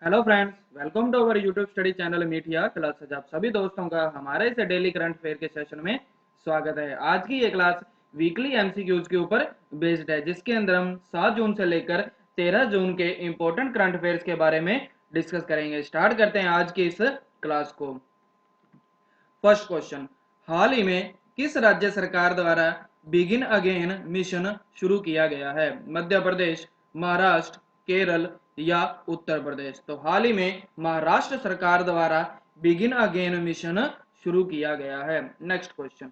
Hello friends, welcome to our YouTube study channel मीठिया classes. आप सभी दोस्तों का हमारे इस डेली करंट अफेयर के सेशन में स्वागत है। आज की ये क्लास वीकली एमसीक्यूज के ऊपर बेस्ड है, जिसके अंदर हम 7 जून से लेकर 13 जून के इंपॉर्टेंट करंट अफेयर्स के बारे में डिस्कस करेंगे। स्टार्ट करते हैं आज की इस क्लास को। फर्स्ट क्वेश्चन, हाल ही में किस राज्य सरकार द्वारा बिगिन अगेन मिशन शुरू किया गया है? मध्य प्रदेश, महाराष्ट्र, केरल या उत्तर प्रदेश? तो हाल ही में महाराष्ट्र सरकार द्वारा बिगिन अगेन मिशन शुरू किया गया है। नेक्स्ट क्वेश्चन,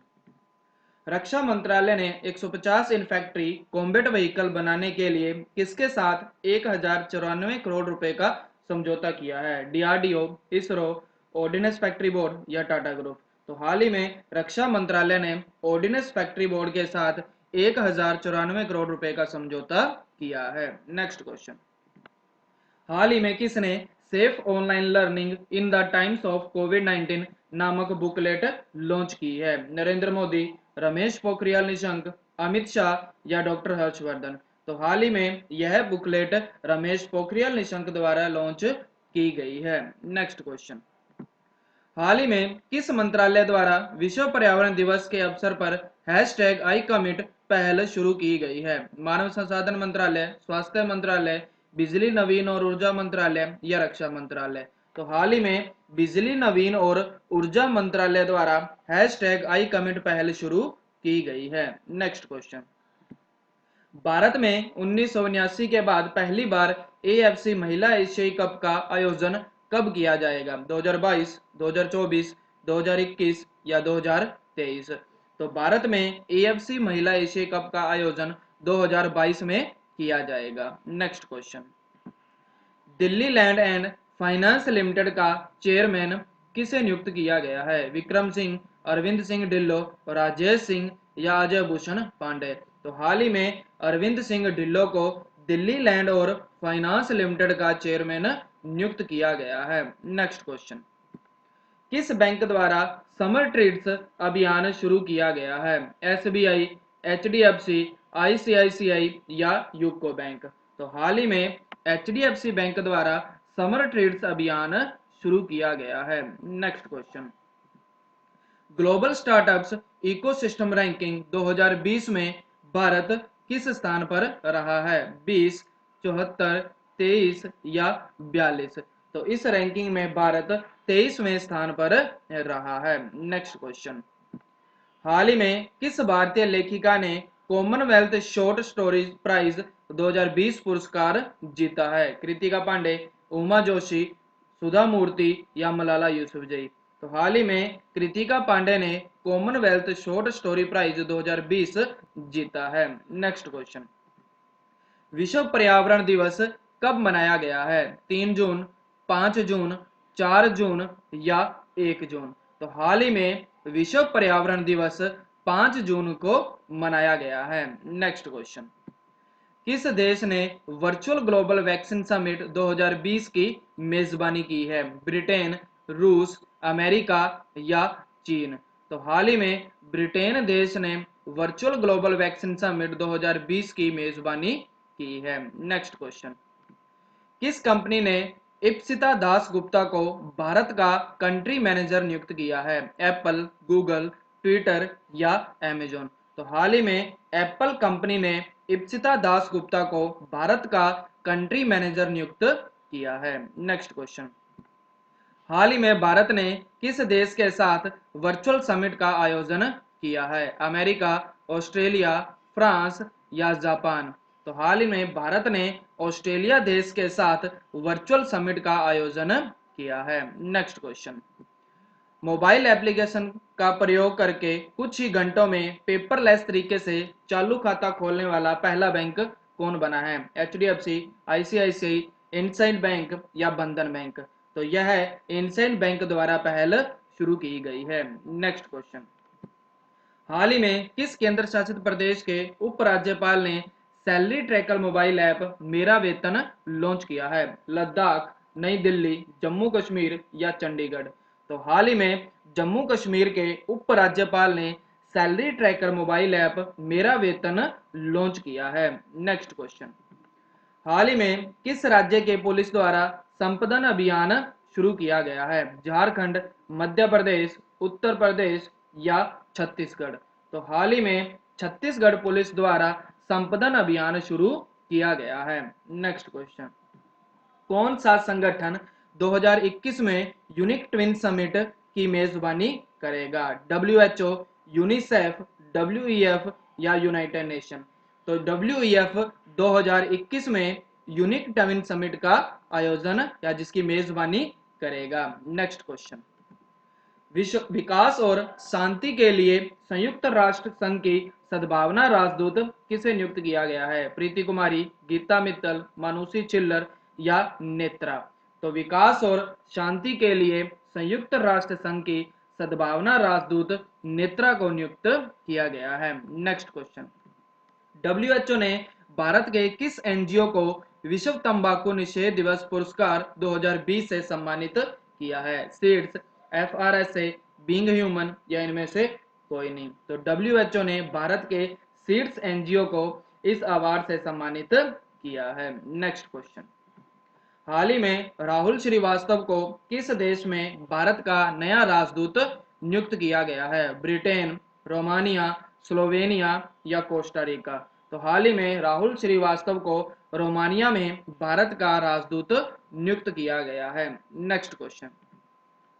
रक्षा मंत्रालय ने 150 इन्फैक्ट्री कॉम्बैट व्हीकल बनाने के लिए किसके साथ 1094 करोड़ रुपए का समझौता किया है? DRDO, ISRO, ordnance factory board या टाटा ग्रुप? तो हाल ही में रक्षा मंत्रालय ने ऑर्डिनेंस फैक्ट्री बोर्ड के साथ 1094 करोड़ रुपए का समझौता किया है। नेक्स्ट क्वेश्चन, हाल ही में किसने safe online learning in the times of कोविड-19 नामक बुकलेट लॉन्च की है? नरेंद्र मोदी, रमेश पोखरियाल निशंक, अमित शाह या डॉक्टर हर्षवर्धन? तो हाल ही में यह बुकलेट रमेश पोखरियाल निशंक द्वारा लॉन्च की गई है। नेक्स्ट क्वेश्चन, हाल ही में किस मंत्रालय द्वारा विश्व पर्यावरण दिवस के अवसर पर हैशटैग आई कमिट पहल शुरू की गई है? मानव संसाधन मंत्रालय, स्वास्थ्य मंत्रालय, बिजली नवीन और ऊर्जा मंत्रालय या रक्षा मंत्रालय? तो हाल ही में बिजली नवीन और ऊर्जा मंत्रालय द्वारा हैशटैग आई कमिट पहल शुरू की गई है। नेक्स्ट क्वेश्चन, भारत में 1979 के बाद पहली बार एएफसी महिला एशियाई कप का आयोजन कब किया जाएगा? 2022, 2024, 2021 या 2023? तो भारत में एएफसी महिला एशियाई कप का आयोजन 2022 में किया जाएगा। Next question, Delhi land and finance limited का चेयरमैन किसे नियुक्त किया गया है? विक्रम सिंह, अरविंद सिंह ढिल्लो, राजेश सिंह या अजय भूषण पांडे? तो हाल ही में अरविंद सिंह ढिल्लो को दिल्ली लैंड और फाइनेंस लिमिटेड का चेयरमैन नियुक्त किया गया है। नेक्स्ट क्वेश्चन, किस बैंक द्वारा समर ट्रीट्स अभियान शुरू किया गया है? एसबीआई, एचडीएफसी, आईसीआईसीआई या यूको बैंक? तो हाल ही में एचडीएफसी बैंक द्वारा समर ट्रीट्स अभियान शुरू किया गया है। Next question, global startups ecosystem ranking 2020 में भारत किस स्थान पर रहा है? 20, 74, 23 या 42? तो इस रैंकिंग में भारत 23वें स्थान पर रहा है। नेक्स्ट क्वेश्चन, हाल ही में किस भारतीय लेखिका ने कॉमनवेल्थ शॉर्ट स्टोरी प्राइज 2020 पुरस्कार जीता है? कृतिका पांडे, उमा जोशी, सुधा मूर्ति या मलाला यूसुफजई? तो हाल ही में कृतिका पांडे ने कॉमनवेल्थ शॉर्ट स्टोरी प्राइज 2020 जीता है। नेक्स्ट क्वेश्चन, विश्व पर्यावरण दिवस कब मनाया गया है? 3 जून, 5 जून, 4 जून या 1 जून? तो हाल ही में विश्व पर्यावरण दिवस 5 जून को मनाया गया है। नेक्स्ट क्वेश्चन, किस देश ने वर्चुअल ग्लोबल वैक्सीन समिट 2020 की मेजबानी की है? ब्रिटेन, रूस, अमेरिका या चीन? तो हाल ही में ब्रिटेन देश ने वर्चुअल ग्लोबल वैक्सीन समिट 2020 की मेजबानी की है। नेक्स्ट क्वेश्चन, किस कंपनी ने इप्सिता दास गुप्ता को भारत का कंट्री मैनेजर नियुक्त किया है? एप्पल, गूगल, ट्विटर या अमेजोन? तो हाल ही में एप्पल कंपनी ने इप्सिता दास गुप्ता को भारत का कंट्री मैनेजर नियुक्त किया है। नेक्स्ट क्वेश्चन, हाल ही में भारत ने किस देश के साथ वर्चुअल समिट का आयोजन किया है? अमेरिका, ऑस्ट्रेलिया, फ्रांस या जापान? तो हाल ही में भारत ने ऑस्ट्रेलिया देश के साथ वर्चुअल समिट का आयोजन किया है। नेक्स्ट क्वेश्चन, मोबाइल एप्लीकेशन का प्रयोग करके कुछ ही घंटों में पेपरलेस तरीके से चालू खाता खोलने वाला पहला बैंक कौन बना है? एचडीएफसी, आईसीआईसीआई, इंडसइंड बैंक या बंधन बैंक? तो यह इंडसइंड बैंक द्वारा पहल शुरू की गई है। नेक्स्ट क्वेश्चन, हाल ही में किस केंद्र शासित प्रदेश के उपराज्यपाल ने सैलरी ट्रैकर मोबाइल ऐप मेरा वेतन लॉन्च किया है? लद्दाख, नई दिल्ली, जम्मू कश्मीर या चंडीगढ़? तो हाल ही में जम्मू कश्मीर के उपराज्यपाल ने सैलरी ट्रैकर मोबाइल ऐप मेरा वेतन लॉन्च किया है। नेक्स्ट क्वेश्चन, हाल ही में किस राज्य के पुलिस द्वारा संपदन अभियान शुरू किया गया है? झारखंड, मध्य प्रदेश, उत्तर प्रदेश या छत्तीसगढ़? तो हाल ही में छत्तीसगढ़ पुलिस द्वारा संपदन अभियान शुरू किया गया है। नेक्स्ट क्वेश्चन, कौन सा संगठन 2021 में यूनिक ट्विन समिट की मेजबानी करेगा? WHO, यूनिसेफ, WEF या यूनाइटेड नेशन? तो WEF 2021 में यूनिक ट्विन समिट का आयोजन या जिसकी मेजबानी करेगा। नेक्स्ट क्वेश्चन, विश्व विकास और शांति के लिए संयुक्त राष्ट्र संघ की सद्भावना राजदूत किसे नियुक्त किया गया है? प्रीति कुमारी, गीता मित्तल, मानुषी छिल्लर या नेत्रा? तो विकास और शांति के लिए संयुक्त राष्ट्र संघ की सद्भावना राजदूत नेत्रा को नियुक्त किया गया है। नेक्स्ट क्वेश्चन, WHO ने भारत के किस NGO को विश्व तंबाकू निषेध दिवस पुरस्कार 2020 से सम्मानित किया है? सीड्स, FRSA, बीइंग ह्यूमन या इनमें से कोई नहीं? तो WHO ने भारत के सीड्स NGO को इस अवार्ड से सम्मानित किया है। नेक्स्ट क्वेश्चन, हाल ही में राहुल श्रीवास्तव को किस देश में भारत का नया राजदूत नियुक्त किया गया है? ब्रिटेन, रोमानिया, स्लोवेनिया या कोस्टा रिका? तो हाल ही में राहुल श्रीवास्तव को रोमानिया में भारत का राजदूत नियुक्त किया गया है। Next question,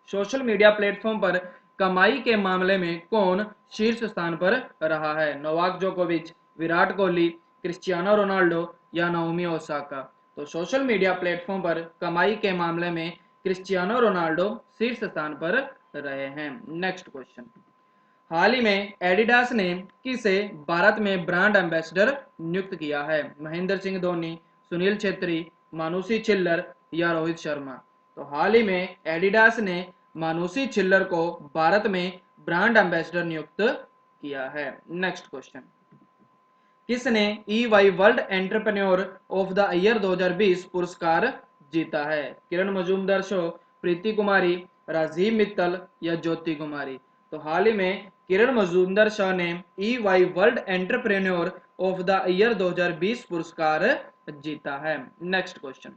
social media platform पर कमाई के मामले में कौन शीर्ष स्थान पर रहा है? नोवाक जोकोविच, विराट कोहली, क्रिस्टियानो रोनाल्डो या नाओमी ओसाका? तो सोशल मीडिया प्लेटफॉर्म पर कमाई के मामले में क्रिस्टियानो रोनाल्डो शीर्ष स्थान पर रहे हैं। नेक्स्ट क्वेश्चन, हाल ही में एडिडास ने किसे भारत में ब्रांड एम्बेसडर नियुक्त किया है? महेंद्र सिंह धोनी, सुनील छेत्री, मानुषी छिल्लर या रोहित शर्मा? तो हाल ही में एडिडास ने मानुषी छिल्लर को भारत में ब्रांड एम्बेसडर नियुक्त किया है। नेक्स्ट क्वेश्चन, किसने EY world entrepreneur of the year 2020 पुरस्कार जीता है? किरण मजूमदार शो, प्रीति कुमारी, राजीव मित्तल या ज्योति कुमारी? तो हाल ही में किरण मजूमदार शाह ने EY world entrepreneur of the year 2020 पुरस्कार जीता है। नेक्स्ट क्वेश्चन,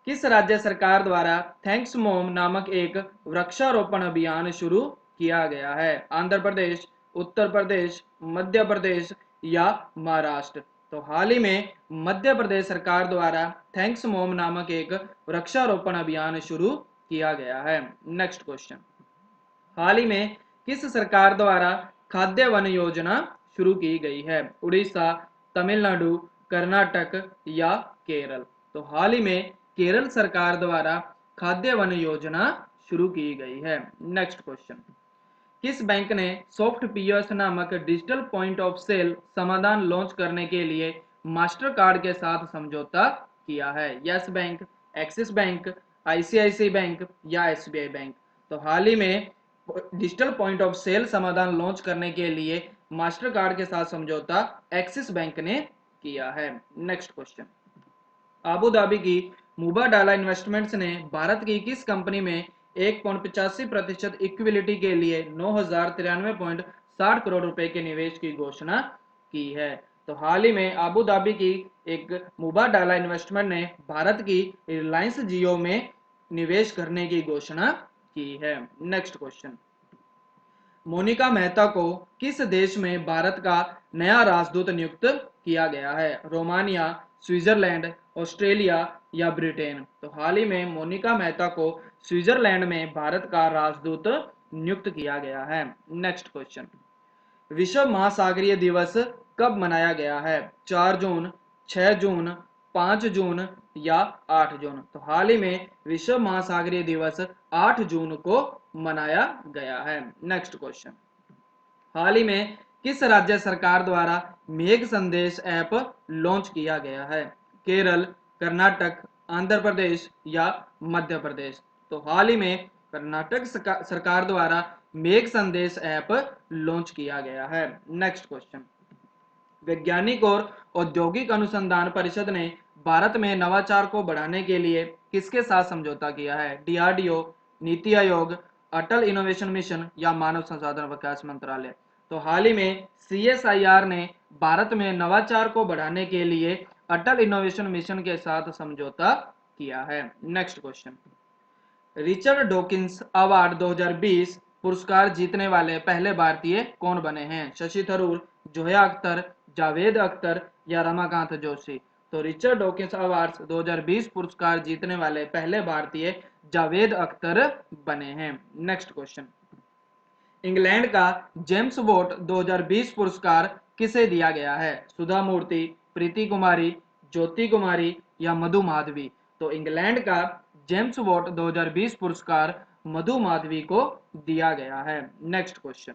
किस राज्य सरकार द्वारा थैंक्स मोम नामक एक वृक्षारोपण अभियान शुरू किया गया है? आंध्र प्रदेश, उत्तर प्रदेश, मध्य प्रदेश या महाराष्ट्र? तो हाल ही में मध्य प्रदेश सरकार द्वारा थैंक्स मोम नामक एक वृक्षारोपण अभियान शुरू किया गया है। नेक्स्ट क्वेश्चन, हाल ही में किस सरकार द्वारा खाद्य वन योजना शुरू की गई है? उड़ीसा, तमिलनाडु, कर्नाटक या केरल? तो हाल ही में केरल सरकार द्वारा खाद्य वन योजना शुरू की गई है। नेक्स्ट क्वेश्चन, किस बैंक ने सॉफ्ट POS नामक डिजिटल पॉइंट ऑफ सेल समाधान लॉन्च करने के लिए मास्टर कार्ड के साथ समझौता किया है? Yes bank, axis bank, ICICI bank या SBI बैंक? तो हाल ही में डिजिटल पॉइंट ऑफ सेल समाधान लॉन्च करने के लिए मास्टर कार्ड के साथ समझौता एक्सिस बैंक ने किया है। नेक्स्ट क्वेश्चन, अबू धाबी की मुबाडाला इन्वेस्टमेंट्स ने भारत की किस कंपनी में 1.85% इक्विटी के लिए 9,093.60 करोड़ रुपए के निवेश की घोषणा की है? तो हाल ही में अबू धाबी की एक मुबाडाला इन्वेस्टमेंट ने भारत की रिलायंस जियो में निवेश करने की घोषणा की है। नेक्स्ट क्वेश्चन, मोनिका मेहता को किस देश में भारत का नया राजदूत नियुक्त किया गया है? रोमानिया, स्विट्जरलैंड, ऑस्ट्रेलिया या ब्रिटेन? तो हाल ही में मोनिका मेहता को स्विट्जरलैंड में भारत का राजदूत नियुक्त किया गया है। नेक्स्ट क्वेश्चन, विश्व महासागरीय दिवस कब मनाया गया है? 4 जून, 6 जून, 5 जून या 8 जून? तो हाल ही में विश्व महासागरीय दिवस 8 जून को मनाया गया है। नेक्स्ट क्वेश्चन, हाल ही में किस राज्य सरकार द्वारा मेघ संदेश ऐप लॉन्च किया गया है? केरल, कर्नाटक, आंध्र प्रदेश या मध्य प्रदेश? तो हाल ही में कर्नाटक सरकार द्वारा मेघ संदेश ऐप लॉन्च किया गया है। नेक्स्ट क्वेश्चन, वैज्ञानिक और औद्योगिक अनुसंधान परिषद ने भारत में नवाचार को बढ़ाने के लिए किसके साथ समझौता किया है? DRDO, नीति आयोग, अटल इनोवेशन मिशन या मानव संसाधन विकास मंत्रालय? तो हाल ही में CSIR ने भारत में नवाचार को बढ़ाने के लिए अटल इनोवेशन मिशन के साथ समझौता किया है। Next question, Richard Dawkins award 2020 पुरस्कार जीतने वाले पहले भारतीय कौन बने हैं? शशि थरूर, जोया अख्तर, जावेद अख्तर या रमाकांत जोशी? तो रिचर्ड डॉकिंस अवार्ड 2020 पुरस्कार जीतने वाले पहले भारतीय जावेद अख्तर बने हैं। नेक्स्ट क्वेश्चन, इंग्लैंड का जेम्स वॉट 2020 पुरस्कार किसे दिया गया है? सुधा मूर्ति, प्रीति कुमारी, ज्योति कुमारी या मधु माधवी? तो इंग्लैंड का जेम्स वॉट 2020 पुरस्कार मधु माधवी को दिया गया है। नेक्स्ट क्वेश्चन,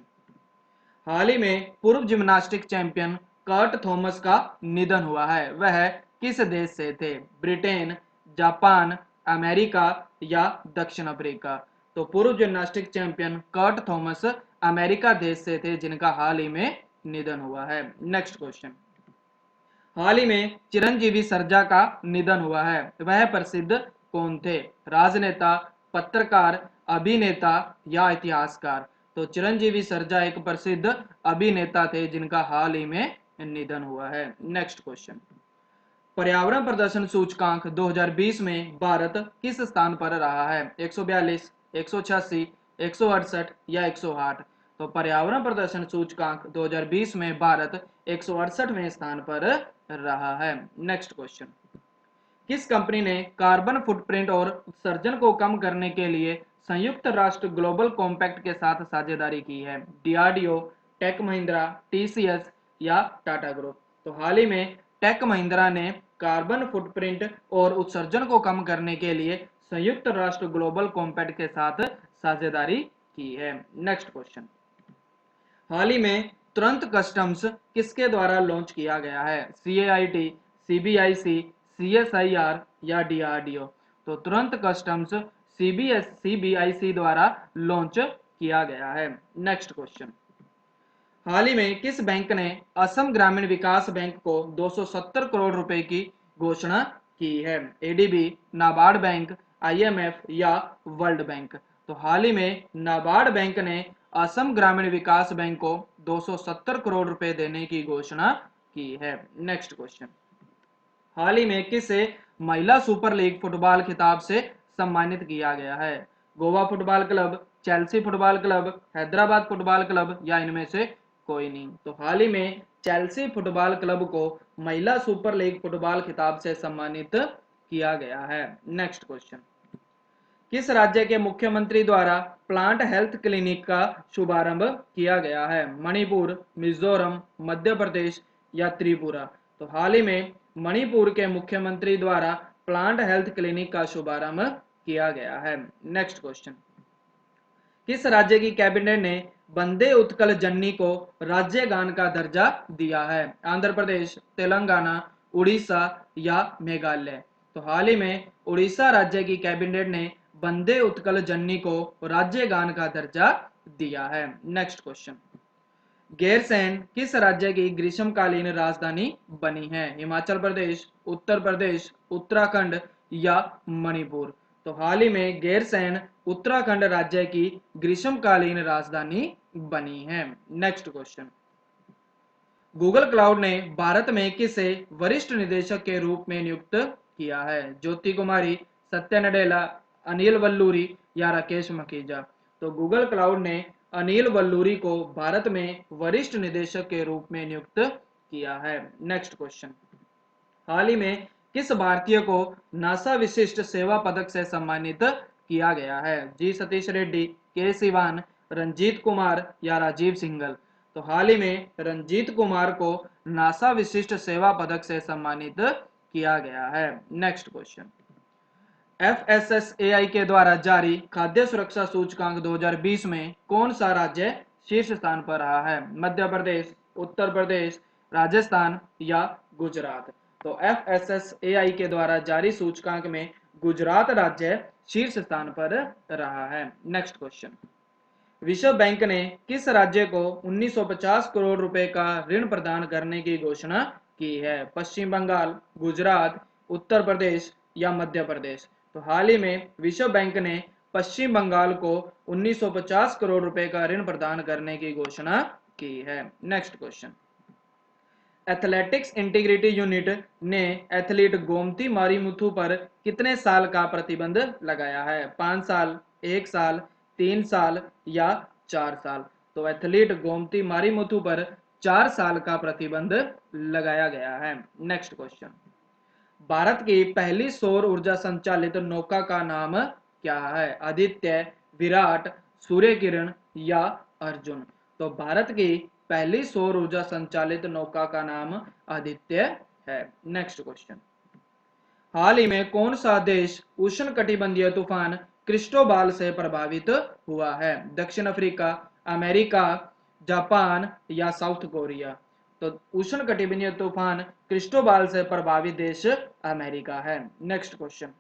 हाल ही में पूर्व जिम्नास्टिक चैंपियन कर्ट थॉमस का निधन हुआ है, वह किस देश से थे? ब्रिटेन, जापान, अमेरिका या दक्षिण अफ्रीका? तो पूर्व gymnastic champion Kurt Thomas America देश से थे, जिनका हाल ही में निधन हुआ है। नेक्स्ट क्वेश्चन, हाल ही में चिरंजीवी सर्जा का निधन हुआ है, वह प्रसिद्ध कौन थे? राजनेता, पत्रकार, अभिनेता या इतिहासकार? तो चिरंजीवी सर्जा एक प्रसिद्ध अभिनेता थे, जिनका हाल ही में निधन हुआ है। नेक्स्ट क्वेश्चन, पर्यावरण प्रदर्शन सूचकांक 2020 में भारत किस स्थान पर रहा है? 142, 186, 168 या 108? तो पर्यावरण प्रदर्शन सूचकांक 2020 में भारत 168वें स्थान पर रहा है। नेक्स्ट क्वेश्चन, किस कंपनी ने कार्बन फुटप्रिंट और उत्सर्जन को कम करने के लिए संयुक्त राष्ट्र ग्लोबल कॉम्पैक्ट के साथ साझेदारी की है? डीआरडीओ, टेक महिंद्रा, टीसीएस या टाटा ग्रुप? तो हाल ही में टेक महिंद्रा ने कार्बन फुटप्रिंट और उत्सर्जन को कम करने के लिए संयुक्त राष्ट्र ग्लोबल कॉम्पैक्ट के साथ साझेदारी की है। नेक्स्ट क्वेश्चन, हाल ही में तुरंत कस्टम्स किसके द्वारा लॉन्च किया गया है? सीएआईटी, सीबीआईसी, सीएसआईआर या डीआरडीओ? तो तुरंत कस्टम्स सीबीआईसी द्वारा लॉन्च किया गया है। नेक्स्ट क्वेश्चन, हाल ही में किस बैंक ने असम ग्रामीण विकास बैंक को 270 करोड़ रुपए की घोषणा की है? एडीबी, नाबार्ड बैंक, आईएमएफ या वर्ल्ड बैंक? तो हाल ही में नाबार्ड बैंक ने असम ग्रामीण विकास बैंक को 270 करोड़ रुपए देने की घोषणा की है। नेक्स्ट क्वेश्चन, हाल ही में किसे महिला सुपर लीग फुटबॉल खिताब से सम्मानित किया गया है? Goa football club, Chelsea football club, Hyderabad football club या इनमें से कोई नहीं? तो हाल ही में चेल्सी फुटबॉल क्लब को महिला सुपर लीग फुटबॉल खिताब से सम्मानित किया गया है। नेक्स्ट क्वेश्चन, किस राज्य के मुख्यमंत्री द्वारा प्लांट हेल्थ क्लिनिक का शुभारंभ किया गया है? मणिपुर, मिजोरम, मध्य प्रदेश या त्रिपुरा? तो हाल ही में मणिपुर के मुख्यमंत्री द्वारा प्लांट हेल्थ क्लिनिक का शुभारंभ किया गया है। नेक्स्ट क्वेश्चन, किस राज्य की कैबिनेट ने वंदे उत्कल जननी को राज्य गान का दर्जा दिया है? आंध्र प्रदेश, तेलंगाना, उड़ीसा या मेघालय? तो हाल ही में उड़ीसा राज्य की कैबिनेट ने वंदे उत्कल जननी को राज्य गान का दर्जा दिया है। नेक्स्ट क्वेश्चन, गैरसैंण किस राज्य की ग्रीष्मकालीन राजधानी बनी है? हिमाचल प्रदेश, उत्तर प्रदेश, उत्तराखंड या मणिपुर? तो हाल ही में गैरसैंण उत्तराखंड राज्य की ग्रीष्मकालीन राजधानी बनी है। नेक्स्ट क्वेश्चन, गूगल क्लाउड ने भारत में किसे वरिष्ठ निदेशक के रूप में नियुक्त किया है? ज्योति कुमारी, सत्या नडेला, अनिल वल्लूरी या राकेश मखीजा? तो गूगल क्लाउड ने अनिल वल्लूरी को भारत में वरिष्ठ निदेशक के रूप में नियुक्त किया है। नेक्स्ट क्वेश्चन, हाल ही में किस भारतीय को नासा विशिष्ट सेवा पदक से सम्मानित किया गया है? जी सतीश रेड्डी, के सिवान, रंजीत कुमार या राजीव सिंघल? तो हाल ही में रंजीत कुमार को नासा विशिष्ट सेवा पदक से सम्मानित किया गया है। नेक्स्ट क्वेश्चन, एफएसएसएआई के द्वारा जारी खाद्य सुरक्षा सूचकांक 2020 में कौन सा राज्य शीर्ष स्थान पर रहा है? मध्य प्रदेश, उत्तर प्रदेश, राजस्थान या गुजरात? तो एफएसएसएआई के द्वारा जारी सूचकांक में गुजरात राज्य शीर्ष स्थान पर रहा है। नेक्स्ट क्वेश्चन, विश्व बैंक ने किस राज्य को 1950 करोड़ रुपए का ऋण प्रदान करने की घोषणा की है? पश्चिम बंगाल, गुजरात, उत्तर प्रदेश या मध्य प्रदेश? तो हाल ही में विश्व बैंक ने पश्चिम बंगाल को 1950 करोड़ रुपए का ऋण प्रदान करने की घोषणा की है। Next question, athletics integrity unit ने एथलीट गोमती मारीमुथु पर कितने साल का प्रतिबंध लगाया है? 5 साल, 1 साल, 3 साल या 4 साल? तो एथलीट गोमती मारीमुथु पर 4 साल का प्रतिबंध लगाया गया है। नेक्स्ट क्वेश्चन, भारत की पहली सौर ऊर्जा संचालित नौका का नाम क्या है? आदित्य, विराट, सूर्य किरण या अर्जुन? तो भारत की पहली सौर ऊर्जा संचालित नौका का नाम आदित्य है। नेक्स्ट क्वेश्चन, हाल ही में कौन सा देश उष्णकटिबंधीय तूफान क्रिस्टोबाल से प्रभावित हुआ है? दक्षिण अफ्रीका, अमेरिका, जापान या साउथ कोरिया? तो उष्णकटिबंधीय तूफान क्रिस्टोबाल से प्रभावित देश अमेरिका है। नेक्स्ट क्वेश्चन,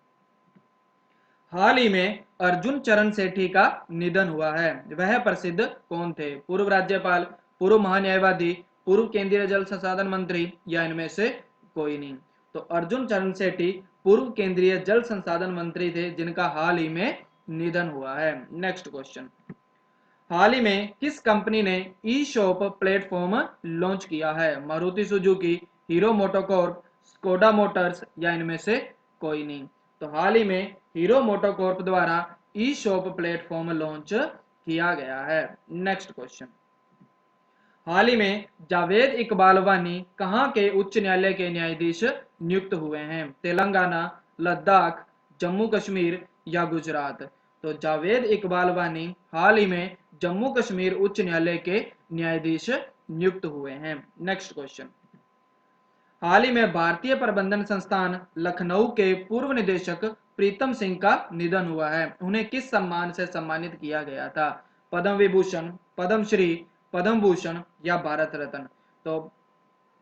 हाल ही में अर्जुन चरण सेठी का निधन हुआ है, वह प्रसिद्ध कौन थे? पूर्व राज्यपाल, पूर्व महान्यायवादी, पूर्व केंद्रीय जल संसाधन मंत्री या इनमें से कोई नहीं? तो अर्जुन चरण सेठी पूर्व केंद्रीय जल संसाधन मंत्री थे जिनका हाल ही में निधन हुआ है। नेक्स्ट क्वेश्चन, हाल ही में किस कंपनी ने ई शॉप प्लेटफॉर्म लॉन्च किया है? Maruti Suzuki, hero MotoCorp, Skoda Motors या इनमें से कोई नहीं? तो हाल ही में हीरो मोटोकॉर्प द्वारा ई शॉप प्लेटफॉर्म लॉन्च किया गया है। नेक्स्ट क्वेश्चन, हाल ही में जावेद इकबाल वानी कहां के उच्च न्यायालय के न्यायाधीश नियुक्त हुए हैं? तेलंगाना, लद्दाख, जम्मू कश्मीर या गुजरात? तो जावेद इकबाल वानी हाल ही में जम्मू कश्मीर उच्च न्यायालय के न्यायाधीश नियुक्त हुए हैं। नेक्स्ट क्वेश्चन, हाल ही में भारतीय प्रबंधन संस्थान लखनऊ के पूर्व निदेशक प्रीतम सिंह का निधन हुआ है, उन्हें किस सम्मान से सम्मानित किया गया था? पद्म विभूषण, पद्मश्री, पद्म भूषण या भारत रत्न? तो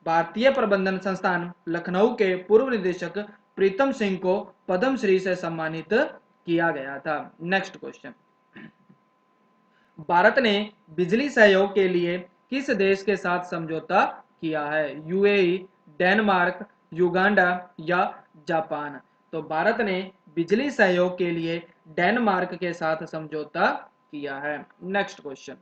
भारतीय प्रबंधन संस्थान लखनऊ के पूर्व निदेशक प्रीतम सिंह को पद्मश्री से सम्मानित किया गया था। नेक्स्ट क्वेश्चन, भारत ने बिजली सहयोग के लिए किस देश के साथ समझौता किया है? यूएई, डेनमार्क, युगांडा या जापान? तो भारत ने बिजली सहयोग के लिए डेनमार्क के साथ समझौता किया है। नेक्स्ट क्वेश्चन,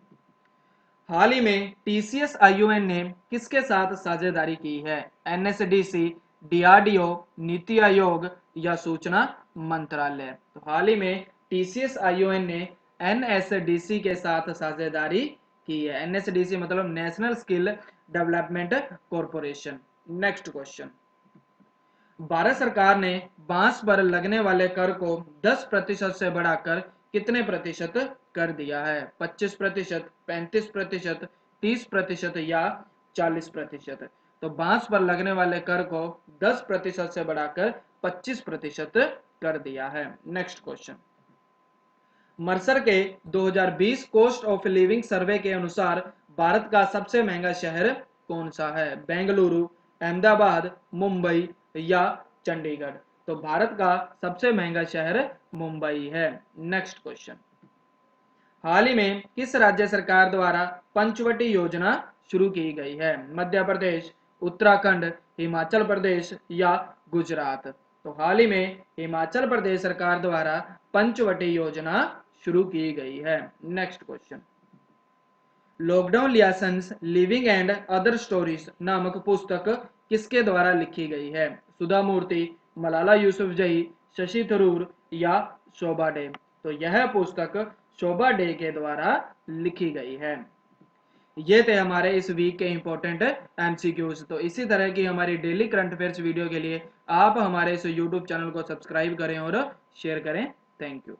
हाल ही में टीसीएस आईयूएन ने किसके साथ साझेदारी की है? एनएसडीसी, डीआरडीओ, नीति आयोग या सूचना मंत्रालय? तो हाल ही में टीसीएस आईयूएन ने एनएसडीसी के साथ साझेदारी की है। एनएसडीसी मतलब national skill development corporation. Next question, Bharat सरकार ने बांस पर लगने वाले कर को 10% से बढ़ाकर कितने प्रतिशत कर दिया है? 25%, 35%, 30% या 40%? तो बांस पर लगने वाले कर को 10% से बढ़ाकर 25% कर दिया है। नेक्स्ट क्वेश्चन, मर्सर के 2020 कॉस्ट ऑफ लिविंग सर्वे के अनुसार भारत का सबसे महंगा शहर कौन सा है? बेंगलुरु, अहमदाबाद, मुंबई या चंडीगढ़? तो भारत का सबसे महंगा शहर मुंबई है। नेक्स्ट क्वेश्चन, हाल ही में किस राज्य सरकार द्वारा पंचवटी योजना शुरू की गई है? मध्य प्रदेश, उत्तराखंड, हिमाचल प्रदेश या गुजरात? तो हाल ही में हिमाचल प्रदेश सरकार द्वारा पंचवटी योजना शुरू की गई है। Next question, lockdown liaisons living and other stories नामक पुस्तक किसके द्वारा लिखी गई है? सुधा मूर्ति, मलाला यूसुफजई, शशि थरूर या शोभा डे? तो यह पुस्तक शोभा डे के द्वारा लिखी गई है। ये थे हमारे इस वीक के इंपॉर्टेंट एमसीक्यूज। तो इसी तरह की हमारी डेली करंट अफेयर्स वीडियो के लिए आप हमारे इस यूट्यूब चैनल को सब्सक्राइब करें और शेयर करें। Thank you.